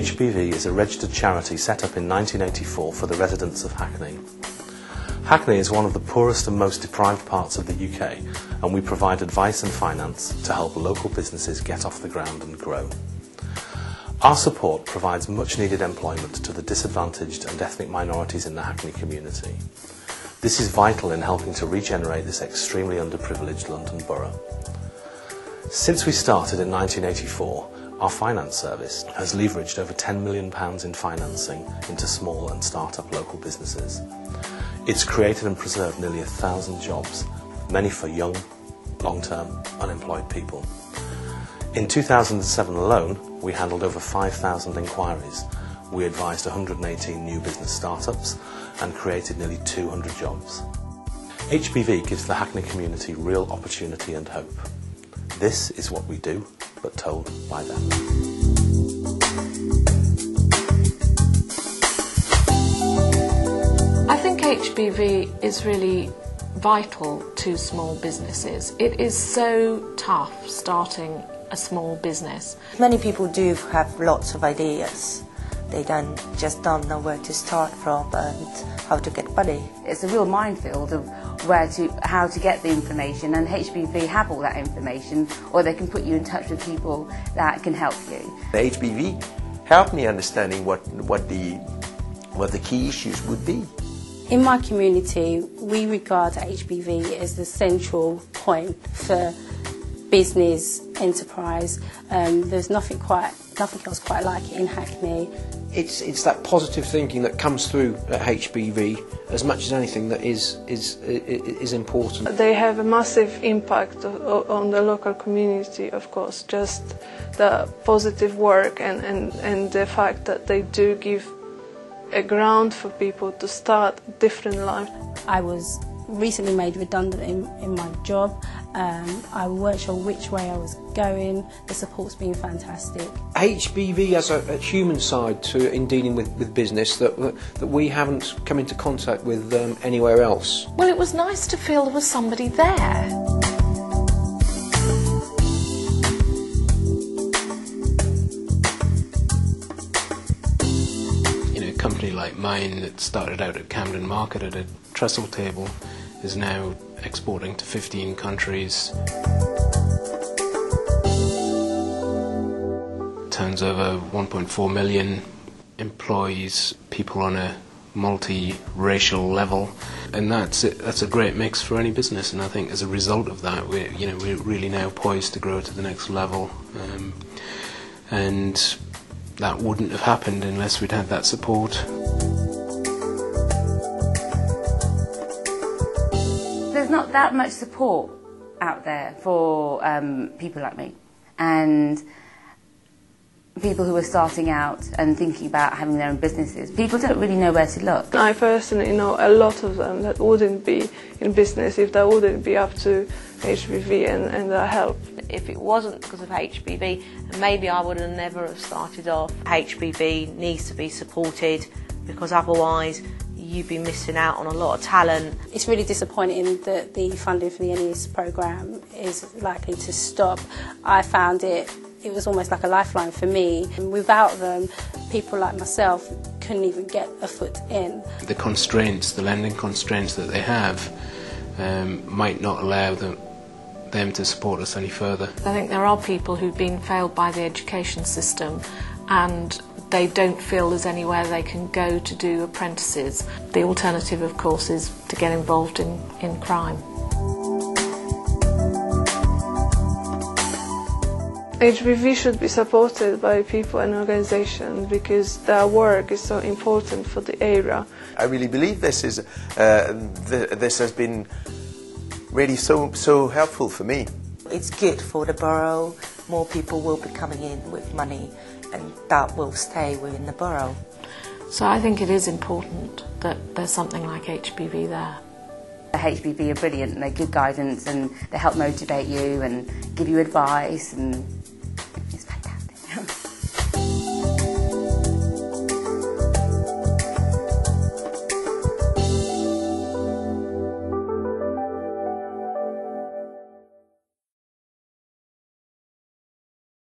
HBV is a registered charity set up in 1984 for the residents of Hackney. Hackney is one of the poorest and most deprived parts of the UK, and we provide advice and finance to help local businesses get off the ground and grow. Our support provides much needed employment to the disadvantaged and ethnic minorities in the Hackney community. This is vital in helping to regenerate this extremely underprivileged London borough. Since we started in 1984, our finance service has leveraged over £10 million in financing into small and start-up local businesses. It's created and preserved nearly 1,000 jobs, many for young, long-term, unemployed people. In 2007 alone, we handled over 5,000 inquiries. We advised 118 new business startups and created nearly 200 jobs. HBV gives the Hackney community real opportunity and hope. This is what we do, but told by them. I think HBV is really vital to small businesses. It is so tough starting a small business. Many people do have lots of ideas. They just don't know where to start from and how to get money. It's a real minefield of how to get the information, and HBV have all that information, or they can put you in touch with people that can help you. The HBV helped me understanding what the key issues would be. In my community, we regard HBV as the central point for business enterprise. There's nothing else quite like it in Hackney. It's that positive thinking that comes through at HBV as much as anything that is important. They have a massive impact on the local community, of course, just the positive work and the fact that they do give a ground for people to start a different life. I was recently made redundant in my job. I weren't sure which way I was going. The support's been fantastic. HBV has a human side in dealing with business that we haven't come into contact with anywhere else. Well, it was nice to feel there was somebody there. A company like mine that started out at Camden Market at a trestle table is now exporting to 15 countries. Turns over 1.4 million, employs people on a multi-racial level, and that's a great mix for any business. And I think as a result of that, we're really now poised to grow to the next level, and that wouldn't have happened unless we'd had that support. There's not that much support out there for people like me and people who are starting out and thinking about having their own businesses. People don't really know where to look. I personally know a lot of them that wouldn't be in business if they wouldn't be up to HBV and their help. If it wasn't because of HBV, maybe I would have never have started off. HBV needs to be supported because otherwise you'd be missing out on a lot of talent. It's really disappointing that the funding for the NES programme is likely to stop. I found it was almost like a lifeline for me. And without them, people like myself couldn't even get a foot in. The constraints, the lending constraints that they have, might not allow them to support us any further. I think there are people who've been failed by the education system and they don't feel there's anywhere they can go to do apprentices. The alternative, of course, is to get involved in crime. HBV should be supported by people and organisations because their work is so important for the area. I really believe this has been really so helpful for me. It's good for the borough. More people will be coming in with money, and that will stay within the borough. So I think it is important that there's something like HBV there. The HBV are brilliant, they're good guidance and they help motivate you and give you advice and